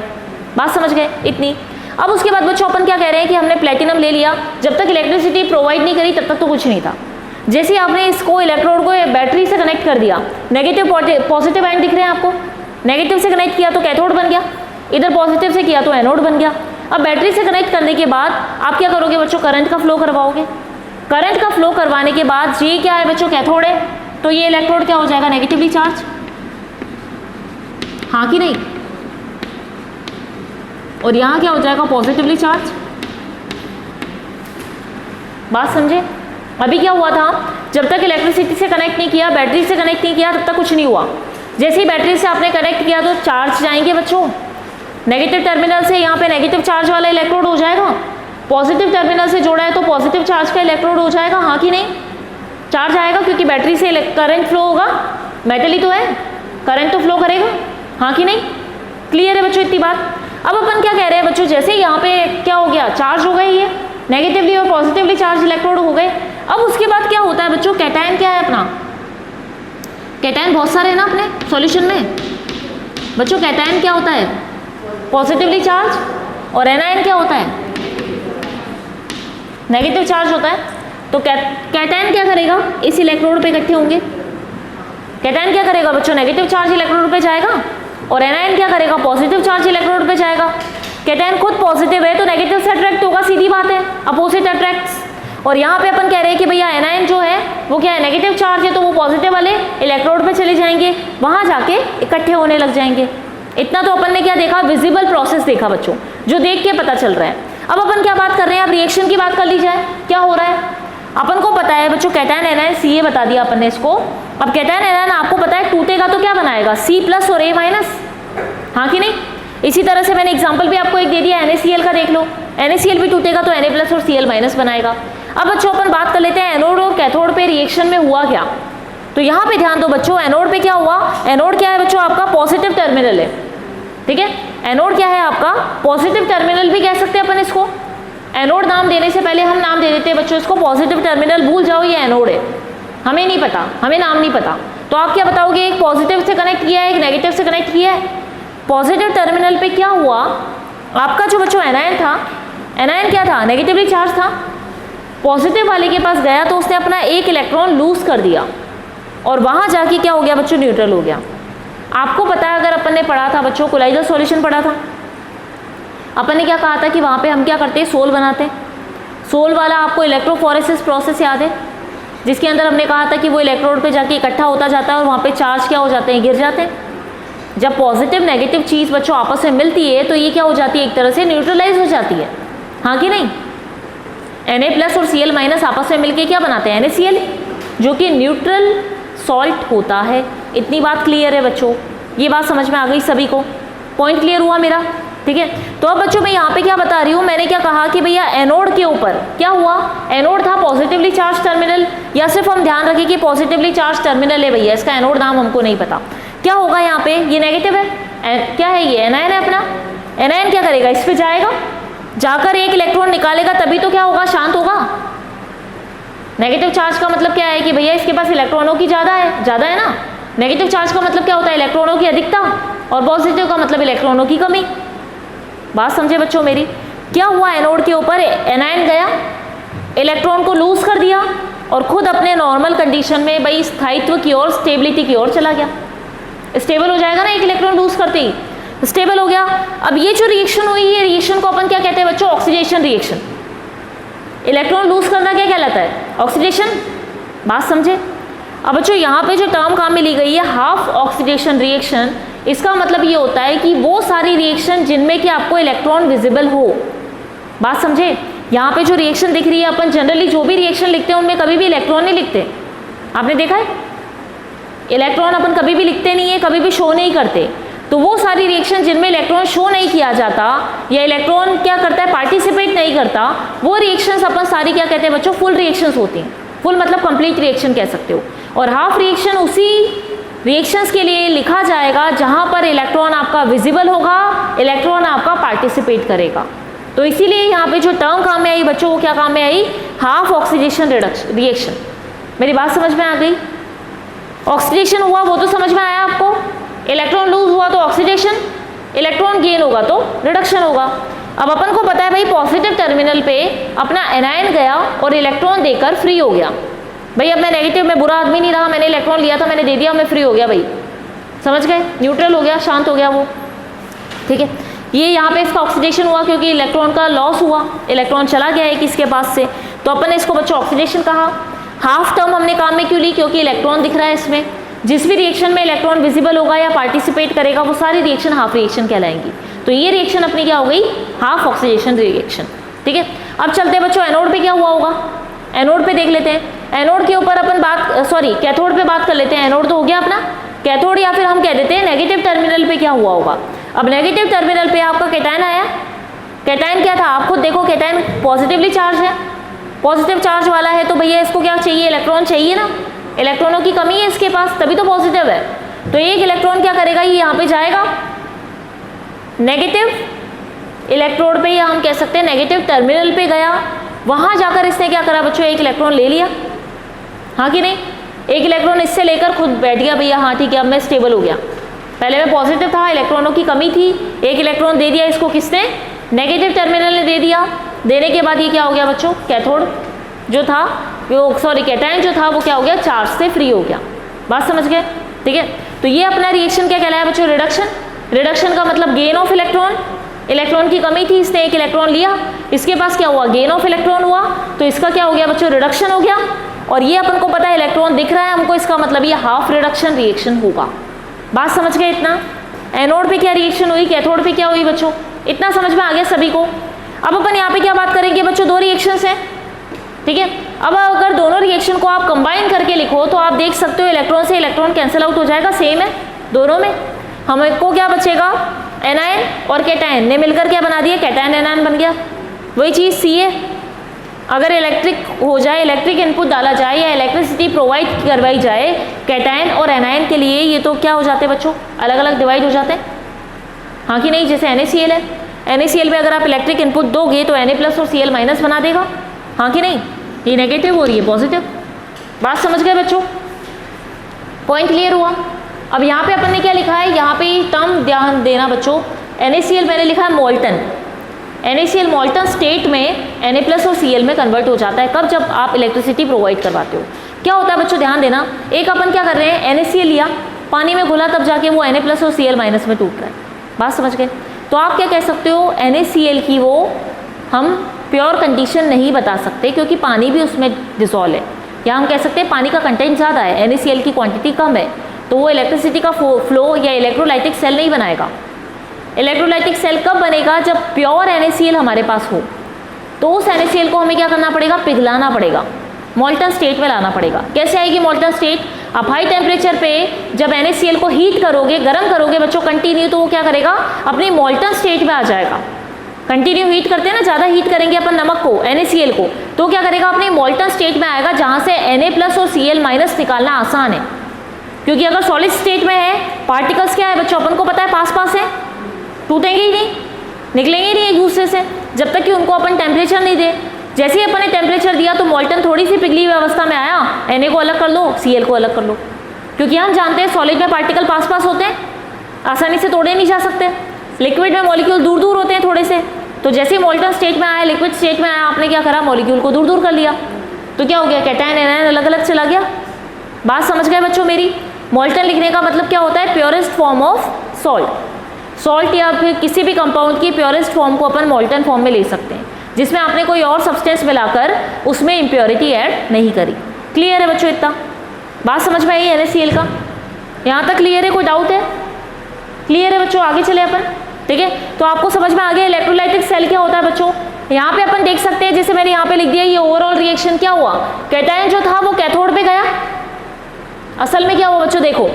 बात समझ गए इतनी। अब उसके बाद बच्चों अपन क्या कह रहे हैं कि हमने प्लेटिनम ले लिया, जब तक इलेक्ट्रिसिटी प्रोवाइड नहीं करी तब तक तो कुछ नहीं था। जैसे ही आपने इसको इलेक्ट्रोड को बैटरी से कनेक्ट कर दिया, नेगेटिव पॉजिटिव एंड दिख रहे हैं आपको, नेगेटिव से कनेक्ट किया तो कैथोड बन गया, इधर पॉजिटिव से किया तो एनोड बन गया। अब बैटरी से कनेक्ट करने के बाद आप क्या करोगे बच्चों, करंट का फ्लो करवाओगे। करंट का फ्लो करवाने के बाद ये क्या है बच्चों, कैथोड है, तो ये इलेक्ट्रोड क्या हो जाएगा, नेगेटिवली चार्ज, हाँ कि नहीं, और यहाँ क्या हो जाएगा, पॉजिटिवली चार्ज। बात समझे। अभी क्या हुआ था, जब तक इलेक्ट्रिसिटी से कनेक्ट नहीं किया, बैटरी से कनेक्ट नहीं किया, तब तक कुछ नहीं हुआ। जैसे ही बैटरी से आपने कनेक्ट किया तो चार्ज जाएंगे बच्चों, नेगेटिव टर्मिनल से यहाँ पे नेगेटिव चार्ज वाला इलेक्ट्रोड हो जाएगा, पॉजिटिव टर्मिनल से जोड़ा है तो पॉजिटिव चार्ज का इलेक्ट्रोड हो जाएगा, हाँ कि नहीं, चार्ज आएगा क्योंकि बैटरी से करंट फ्लो होगा, मेटल ही तो है, करंट तो फ्लो करेगा, हाँ कि नहीं। क्लियर है बच्चों इतनी बात। अब अपन क्या कह रहे हैं बच्चों, जैसे यहाँ पे क्या हो गया, चार्ज हो गए, ये नेगेटिवली और पॉजिटिवली चार्ज इलेक्ट्रोड हो गए। अब उसके बाद क्या होता है बच्चों, कैटायन क्या है अपना, कैटायन बहुत सारे हैं ना अपने सॉल्यूशन में बच्चों। कैटायन क्या होता है, पॉजिटिवली चार्ज, और एनायन क्या होता है, नेगेटिव चार्ज होता है। तो कैटायन क्या करेगा, इस इलेक्ट्रोड पे इकट्ठे होंगे। कैटायन क्या करेगा बच्चों, नेगेटिव चार्ज इलेक्ट्रोड पे जाएगा, और एनायन क्या करेगा, पॉजिटिव चार्ज इलेक्ट्रोड पे जाएगा। कैटायन खुद पॉजिटिव है तो नेगेटिव से अट्रैक्ट होगा, सीधी बात है, अपोजिट अट्रैक्ट्स। और यहाँ पे अपन कह रहे हैं कि भैया एनायन जो है वो क्या है, नेगेटिव चार्ज है, तो वो पॉजिटिव वाले इलेक्ट्रोड पे चले जाएंगे, वहाँ जाके इकट्ठे होने लग जाएंगे। इतना तो अपन ने क्या देखा, विजिबल प्रोसेस देखा बच्चों, जो देख के पता चल रहा है। अब अपन क्या बात कर रहे हैं, अब रिएक्शन की बात कर ली जाए, क्या हो रहा है अपन को पता है बच्चों, कैटायन एनायन सी, ए बता दिया अपन ने इसको। अब कैटायन एनायन आपको पता है टूटेगा तो क्या बनाएगा, C+ और A-, हाँ कि नहीं। इसी तरह से मैंने एग्जांपल भी आपको एक दे दिया, NaCl का देख लो, NaCl भी टूटेगा तो Na+ और Cl- बनाएगा। अब बच्चों अपन बात कर लेते हैं एनोड और कैथोड पे रिएक्शन में हुआ क्या। तो यहाँ पे ध्यान दो बच्चों, एनोड पे क्या हुआ, एनोड क्या है बच्चों, आपका पॉजिटिव टर्मिनल है, ठीक है। एनोड क्या है आपका, पॉजिटिव टर्मिनल भी कह सकते हैं अपन इसको। एनोड नाम देने से पहले हम नाम दे देते हैं बच्चों इसको पॉजिटिव टर्मिनल, भूल जाओ ये एनोड है, हमें नहीं पता, हमें नाम नहीं पता। तो आप क्या बताओगे, एक पॉजिटिव से कनेक्ट किया है, एक नेगेटिव से कनेक्ट किया है। पॉजिटिव टर्मिनल पे क्या हुआ, आपका जो बच्चों एनायन था, एनायन क्या था, नेगेटिवली चार्ज था, पॉजिटिव वाले के पास गया तो उसने अपना एक इलेक्ट्रॉन लूज कर दिया, और वहाँ जाके क्या हो गया बच्चों, न्यूट्रल हो गया। आपको पता है, अगर अपन ने पढ़ा था बच्चों, कोलाइडल सॉल्यूशन पढ़ा था, अपन ने क्या कहा था कि वहाँ पे हम क्या करते हैं, सोल बनाते हैं। सोल वाला आपको इलेक्ट्रोफोरेसिस प्रोसेस याद है, जिसके अंदर हमने कहा था कि वो इलेक्ट्रोड पे जाके इकट्ठा होता जाता है और वहाँ पे चार्ज क्या हो जाते हैं, गिर जाते हैं। जब पॉजिटिव नेगेटिव चीज़ बच्चों आपस में मिलती है तो ये क्या हो जाती है, एक तरह से न्यूट्रलाइज हो जाती है, हाँ कि नहीं। Na+ और Cl- आपस में मिलके क्या बनाते हैं, NaCl, जो कि न्यूट्रल सॉल्ट होता है। इतनी बात क्लियर है बच्चों, ये बात समझ में आ गई सभी को, पॉइंट क्लियर हुआ मेरा, ठीक है। तो अब बच्चों मैं यहाँ पे क्या बता रही हूँ, मैंने क्या कहा कि भैया एनोड के ऊपर क्या हुआ, एनोड था पॉजिटिवली चार्ज टर्मिनल, या सिर्फ हम ध्यान रखें कि पॉजिटिवली चार्ज टर्मिनल है भैया, इसका एनोड नाम हमको नहीं पता। क्या होगा यहाँ पे, ये नेगेटिव है, क्या है ये, एनायन है अपना। एनायन क्या करेगा, इस पे जाएगा, जाकर एक इलेक्ट्रॉन निकालेगा, तभी तो क्या होगा, शांत होगा। नेगेटिव चार्ज का मतलब क्या है कि भैया इसके पास इलेक्ट्रॉनों की ज़्यादा है ना। नेगेटिव चार्ज का मतलब क्या होता है, इलेक्ट्रॉनों की अधिकता, और पॉजिटिव का मतलब इलेक्ट्रॉनों की कमी। बात समझे बच्चों मेरी। क्या हुआ, एनोड के ऊपर एनायन गया, इलेक्ट्रॉन को लूज कर दिया, और खुद अपने नॉर्मल कंडीशन में भाई स्थायित्व की ओर, स्टेबिलिटी की ओर चला गया। स्टेबल हो जाएगा ना, एक इलेक्ट्रॉन लूज करते ही स्टेबल हो गया। अब ये जो रिएक्शन हुई है, रिएक्शन को अपन क्या कहते हैं बच्चों, ऑक्सीडेशन रिएक्शन। इलेक्ट्रॉन लूज करना क्या कहलाता है, ऑक्सीडेशन। बात समझे। अब बच्चों यहाँ पे जो टर्म काम में ली गई है, हाफ ऑक्सीडेशन रिएक्शन, इसका मतलब ये होता है कि वो सारी रिएक्शन जिनमें कि आपको इलेक्ट्रॉन विजिबल हो। बात समझे, यहाँ पे जो रिएक्शन दिख रही है, अपन जनरली जो भी रिएक्शन लिखते हैं उनमें कभी भी इलेक्ट्रॉन नहीं लिखते, आपने देखा है? इलेक्ट्रॉन अपन कभी भी लिखते नहीं है, कभी भी शो नहीं करते। तो वो सारी रिएक्शन जिनमें इलेक्ट्रॉन शो नहीं किया जाता या इलेक्ट्रॉन क्या करता है, पार्टिसिपेट नहीं करता, वो रिएक्शंस अपन सारी क्या कहते हैं बच्चों, फुल रिएक्शंस होती हैं। फुल मतलब कंप्लीट रिएक्शन कह सकते हो। और हाफ रिएक्शन उसी रिएक्शंस के लिए लिखा जाएगा जहां पर इलेक्ट्रॉन आपका विजिबल होगा, इलेक्ट्रॉन आपका पार्टिसिपेट करेगा। तो इसीलिए यहाँ पे जो टर्म काम में आई बच्चों, वो क्या काम में आई, हाफ ऑक्सीडेशन रिएक्शन। मेरी बात समझ में आ गई? ऑक्सीडेशन हुआ वो तो समझ में आया आपको, इलेक्ट्रॉन लूज हुआ तो ऑक्सीडेशन, इलेक्ट्रॉन गेन होगा तो रिडक्शन होगा। अब अपन को पता है भाई पॉजिटिव टर्मिनल पे अपना एनायन गया और इलेक्ट्रॉन देकर फ्री हो गया। भाई अब मैं नेगेटिव में बुरा आदमी नहीं रहा, मैंने इलेक्ट्रॉन लिया था, मैंने दे दिया, मैं फ्री हो गया भाई, समझ गए? न्यूट्रल हो गया, शांत हो गया वो, ठीक है। ये यहाँ पे इसका ऑक्सीडेशन हुआ क्योंकि इलेक्ट्रॉन का लॉस हुआ, इलेक्ट्रॉन चला गया है किसके पास से, तो अपन ने इसको बच्चों ऑक्सीडेशन कहा। हाफ टर्म हमने काम में क्यों ली, क्योंकि इलेक्ट्रॉन दिख रहा है इसमें, जिस भी रिएक्शन में इलेक्ट्रॉन विजिबल होगा या पार्टिसिपेट करेगा वो सारी रिएक्शन हाफ रिएक्शन कहलाएंगी। तो ये रिएक्शन अपनी क्या हो गई, हाफ ऑक्सीडेशन रिएक्शन, ठीक है। अब चलते हैं बच्चों एनोड पे क्या हुआ होगा, एनोड पे देख लेते हैं। एनोड के ऊपर अपन बात, सॉरी कैथोड पे बात कर लेते हैं। एनोड तो हो गया अपना, कैथोड या फिर हम कह देते हैं नेगेटिव टर्मिनल पे क्या हुआ होगा। अब नेगेटिव टर्मिनल पे आपका कैटायन आया, कैटायन क्या था, आप खुद देखो कैटायन पॉजिटिवली चार्ज है, पॉजिटिव चार्ज वाला है, तो भैया इसको क्या चाहिए, इलेक्ट्रॉन चाहिए ना, इलेक्ट्रॉनों की कमी है इसके पास, तभी तो पॉजिटिव है। तो एक इलेक्ट्रॉन क्या करेगा, ये यहाँ पे जाएगा नेगेटिव इलेक्ट्रोड पे, या हम कह सकते हैं नेगेटिव टर्मिनल पे गया, वहां जाकर इसने क्या करा बच्चों, एक इलेक्ट्रॉन ले लिया, हाँ कि नहीं, एक इलेक्ट्रॉन इससे लेकर खुद बैठ गया, भैया हाँ ठीक है अब मैं स्टेबल हो गया, पहले मैं पॉजिटिव था, इलेक्ट्रॉनों की कमी थी, एक इलेक्ट्रॉन दे दिया इसको, किसने, नेगेटिव टर्मिनल ने दे दिया। देने के बाद ये क्या हो गया बच्चों, कैथोड जो था वो, सॉरी कैटायन जो था वो क्या हो गया, चार्ज से फ्री हो गया। बात समझ गए, ठीक है। तो ये अपना रिएक्शन क्या कहलाया बच्चों, रिडक्शन। रिडक्शन का मतलब गेन ऑफ इलेक्ट्रॉन, इलेक्ट्रॉन की कमी थी, इसने एक इलेक्ट्रॉन लिया, इसके पास क्या हुआ, गेन ऑफ इलेक्ट्रॉन हुआ, तो इसका क्या हो गया बच्चों, रिडक्शन हो गया। और ये अपन को पता है इलेक्ट्रॉन दिख रहा है हमको, इसका मतलब ये हाफ रिडक्शन रिएक्शन होगा। बात समझ गए इतना। एनोड पे क्या रिएक्शन हुई, कैथोड पे क्या हुई बच्चों, इतना समझ में आ गया सभी को। अब अपन यहाँ पे क्या बात करेंगे बच्चों, दो रिएक्शंस हैं, ठीक है। अब अगर दोनों रिएक्शन को आप कंबाइन करके लिखो तो आप देख सकते हो इलेक्ट्रॉन से इलेक्ट्रॉन कैंसिल आउट हो जाएगा, सेम है दोनों में। हमको क्या बचेगा, एनायन और कैटायन ने मिलकर क्या बना दिया, कैटायन एनायन बन गया। वही चीज़ सी है, अगर इलेक्ट्रिक हो जाए, इलेक्ट्रिक इनपुट डाला जाए या इलेक्ट्रिसिटी प्रोवाइड करवाई जाए कैटायन और एनायन के लिए, ये तो क्या हो जाते हैं बच्चों, अलग अलग डिवाइड हो जाते हैं, हाँ कि नहीं। जैसे NaCl है, NaCl में अगर आप इलेक्ट्रिक इनपुट दोगे तो Na+ और Cl- बना देगा, हाँ कि नहीं, ये नेगेटिव और ये पॉजिटिव। बात समझ गए बच्चों, पॉइंट क्लियर हुआ। अब यहाँ पे अपन ने क्या लिखा है, यहाँ पे टर्म ध्यान देना बच्चों, NaCl मैंने लिखा है मोल्टन, NaCl मोल्टन स्टेट में Na+ और Cl में कन्वर्ट हो जाता है, कब, जब आप इलेक्ट्रिसिटी प्रोवाइड करवाते हो। क्या होता है बच्चों, ध्यान देना, एक अपन क्या कर रहे हैं, NaCl लिया, पानी में घुला, तब जाके वो Na+ और Cl- में टूट रहा है। बात समझ गए। तो आप क्या कह सकते हो, NaCl की वो हम प्योर कंडीशन नहीं बता सकते क्योंकि पानी भी उसमें डिसॉल्व है, या हम कह सकते हैं पानी का कंटेंट ज़्यादा है, NaCl की क्वांटिटी कम है, तो वो इलेक्ट्रिसिटी का फ्लो या इलेक्ट्रोलाइटिक सेल नहीं बनाएगा। इलेक्ट्रोलाइटिक सेल कब बनेगा, जब प्योर NaCl हमारे पास हो, तो उस NaCl को हमें क्या करना पड़ेगा, पिघलाना पड़ेगा, मोल्टन स्टेट में लाना पड़ेगा। कैसे आएगी मोल्टन स्टेट, आप हाई टेम्परेचर पे जब NaCl को हीट करोगे, गर्म करोगे बच्चों कंटिन्यू, तो वो क्या करेगा, अपनी मोल्टन स्टेट में आ जाएगा। कंटिन्यू हीट करते हैं ना, ज़्यादा हीट करेंगे अपन नमक को, NaCl को, तो क्या करेगा, अपनी मोल्टन स्टेट में आएगा, जहाँ से Na+ और Cl- निकालना आसान है। क्योंकि अगर सॉलिड स्टेट में है, पार्टिकल्स क्या है बच्चों, अपन को पता है पास पास है, टूटेंगे ही नहीं, निकलेंगे ही नहीं एक दूसरे से, जब तक कि उनको अपन टेम्परेचर नहीं दे। जैसे ही अपन ने टेम्परेचर दिया तो मोल्टन थोड़ी सी पिघली हुई अवस्था में आया, Na को अलग कर लो, Cl को अलग कर लो, क्योंकि हम जानते हैं सॉलिड में पार्टिकल पास पास होते हैं, आसानी से तोड़े नहीं जा सकते। लिक्विड में मॉलिक्यूल दूर दूर होते हैं थोड़े से, तो जैसे ही मोल्टन स्टेट में आया, लिक्विड स्टेट में आया, आपने क्या करा, मॉलिक्यूल को दूर दूर कर लिया, तो क्या हो गया, कैटायन एनायन अलग अलग चला गया। बात समझ गए बच्चों मेरी। मोल्टन लिखने का मतलब क्या होता है, purest form of salt, salt या फिर किसी भी कंपाउंड की प्योरेस्ट फॉर्म को अपन मोल्टन फॉर्म में ले सकते हैं, जिसमें आपने कोई और सब्सटेंस मिलाकर उसमें इम्प्योरिटी ऐड नहीं करी। क्लियर है बच्चों इतना, बात समझ में आई NaCl का, यहाँ तक क्लियर है, कोई डाउट है, क्लियर है बच्चों, आगे चले अपन, ठीक है। तो आपको समझ में आ गया इलेक्ट्रोलाइटिक सेल क्या होता है बच्चों। यहाँ पे अपन देख सकते हैं, जैसे मैंने यहाँ पे लिख दिया, ये ओवरऑल रिएक्शन क्या हुआ, कैटायन जो था वो कैथोड पे गया। असल में क्या हुआ बच्चों, देखो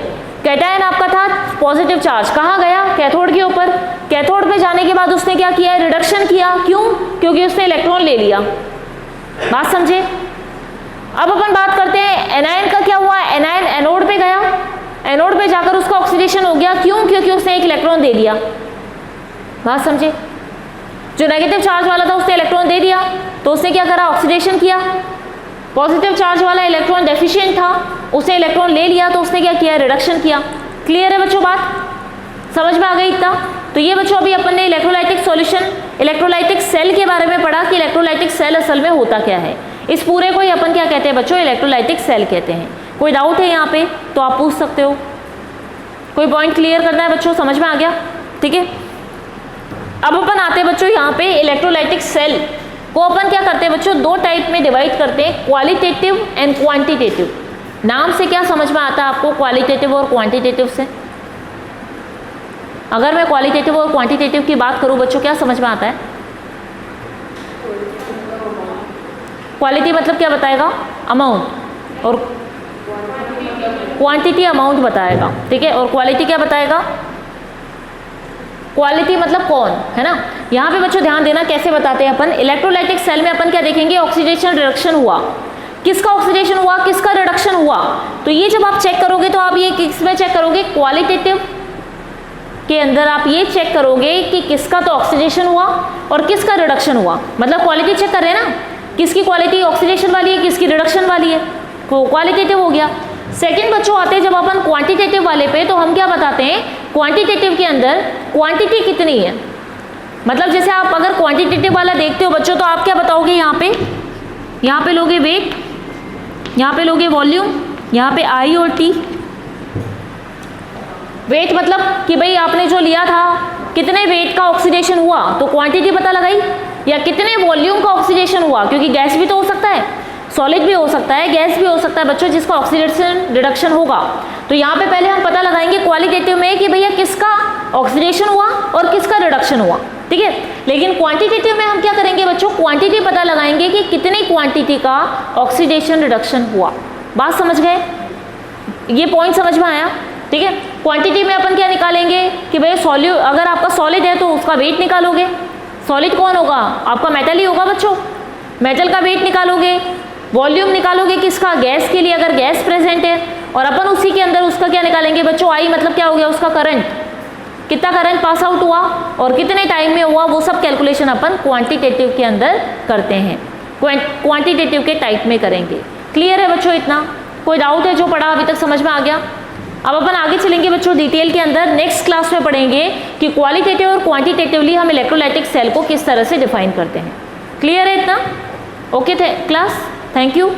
कैटायन आपका था पॉजिटिव चार्ज, कहाँ गया, कैथोड के ऊपर। कैथोड पे जाने के बाद उसने क्या किया, रिडक्शन किया। क्यों, क्योंकि उसने इलेक्ट्रॉन ले लिया। बात समझे। अब अपन बात करते हैं एनायन का क्या हुआ, एनायन एनोड पे गया, एनोड पे जाकर उसका ऑक्सीडेशन हो गया। क्यों, क्योंकि उसने एक इलेक्ट्रॉन दे दिया। बात समझे। जो नेगेटिव चार्ज वाला था उसने इलेक्ट्रॉन दे दिया, तो उसने क्या करा, ऑक्सीडेशन किया। पॉजिटिव चार्ज वाला इलेक्ट्रॉन डेफिशिएंट था, उसने इलेक्ट्रॉन ले लिया, तो उसने क्या किया, रिडक्शन किया। क्लियर है बच्चों, बात समझ में आ गई इतना। तो ये बच्चों अभी अपन ने इलेक्ट्रोलाइटिक सॉल्यूशन, इलेक्ट्रोलाइटिक सेल के बारे में पढ़ा कि इलेक्ट्रोलाइटिक सेल असल में होता क्या है। इस पूरे को ही अपन क्या कहते हैं बच्चों, इलेक्ट्रोलाइटिक सेल कहते हैं। कोई डाउट है यहाँ पे तो आप पूछ सकते हो। कोई पॉइंट क्लियर करना है बच्चों, समझ में आ गया, ठीक है। अब अपन आते हैं बच्चों यहाँ पे इलेक्ट्रोलाइटिक सेल को अपन क्या करते हैं बच्चों, दो टाइप में डिवाइड करते हैं, क्वालिटेटिव एंड क्वांटिटेटिव। नाम से क्या समझ में आता है आपको, क्वालिटेटिव और क्वांटिटेटिव से? अगर मैं क्वालिटेटिव और क्वांटिटेटिव की बात करूं बच्चों, क्या समझ में आता है? क्वालिटी मतलब क्या बताएगा, अमाउंट, और क्वांटिटी अमाउंट बताएगा, ठीक है। और क्वालिटी क्या बताएगा, क्वालिटी मतलब कौन, है ना। यहाँ पे बच्चों ध्यान देना कैसे बताते हैं अपन। इलेक्ट्रोलाइटिक सेल में अपन क्या देखेंगे, ऑक्सीडेशन रिडक्शन हुआ, किसका ऑक्सीडेशन हुआ, किसका रिडक्शन हुआ। तो ये जब आप चेक करोगे तो आप ये किस में चेक करोगे, क्वालिटेटिव के अंदर आप ये चेक करोगे कि किसका तो ऑक्सीडेशन हुआ और किसका रिडक्शन हुआ। मतलब क्वालिटी चेक कर रहे हैं ना, किसकी क्वालिटी ऑक्सीडेशन वाली है, किसकी रिडक्शन वाली है, तो क्वालिटेटिव हो गया। सेकंड बच्चों आते हैं जब अपन क्वांटिटेटिव वाले पे, तो हम क्या बताते हैं, क्वांटिटेटिव के अंदर क्वांटिटी कितनी है। मतलब जैसे आप अगर क्वांटिटेटिव वाला देखते हो बच्चों, तो आप क्या बताओगे, यहाँ पे लोगे वेट, यहाँ पे लोगे वॉल्यूम, यहाँ पे आई और टी। वेट मतलब कि भाई आपने जो लिया था कितने वेट का ऑक्सीडेशन हुआ, तो क्वांटिटी पता लगाई, या कितने वॉल्यूम का ऑक्सीडेशन हुआ, क्योंकि गैस भी तो हो सकता है, सॉलिड भी हो सकता है, गैस भी हो सकता है बच्चों जिसका ऑक्सीडेशन रिडक्शन होगा। तो यहाँ पे पहले हम पता लगाएंगे क्वालिटेटिव में कि भैया किसका ऑक्सीडेशन हुआ और किसका रिडक्शन हुआ, ठीक है। लेकिन क्वांटिटेटिव में हम क्या करेंगे बच्चों, क्वांटिटी पता लगाएंगे कि कितनी क्वांटिटी का ऑक्सीडेशन रिडक्शन हुआ। बात समझ गए, ये पॉइंट समझ में आया, ठीक है। क्वांटिटी में अपन क्या निकालेंगे कि भाई सॉल्यू, अगर आपका सॉलिड है तो उसका वेट निकालोगे। सॉलिड कौन होगा, आपका मेटल ही होगा बच्चों, मेटल का वेट निकालोगे। वॉल्यूम निकालोगे किसका, गैस के लिए, अगर गैस प्रेजेंट है, और अपन उसी के अंदर उसका क्या निकालेंगे बच्चों, आई मतलब क्या हो गया, उसका करंट, कितना करंट पास आउट हुआ और कितने टाइम में हुआ, वो सब कैलकुलेशन अपन क्वांटिटेटिव के अंदर करते हैं, क्वांटिटेटिव के टाइप में करेंगे। क्लियर है बच्चों इतना? कोई डाउट है जो पढ़ा अभी तक समझ में आ गया? अब अपन आगे चलेंगे बच्चों डिटेल के अंदर, नेक्स्ट क्लास में पढ़ेंगे कि क्वालिटेटिव और क्वांटिटेटिवली हम इलेक्ट्रोलाइटिक सेल को किस तरह से डिफाइन करते हैं। क्लियर है इतना? ओके थे क्लास, थैंक यू।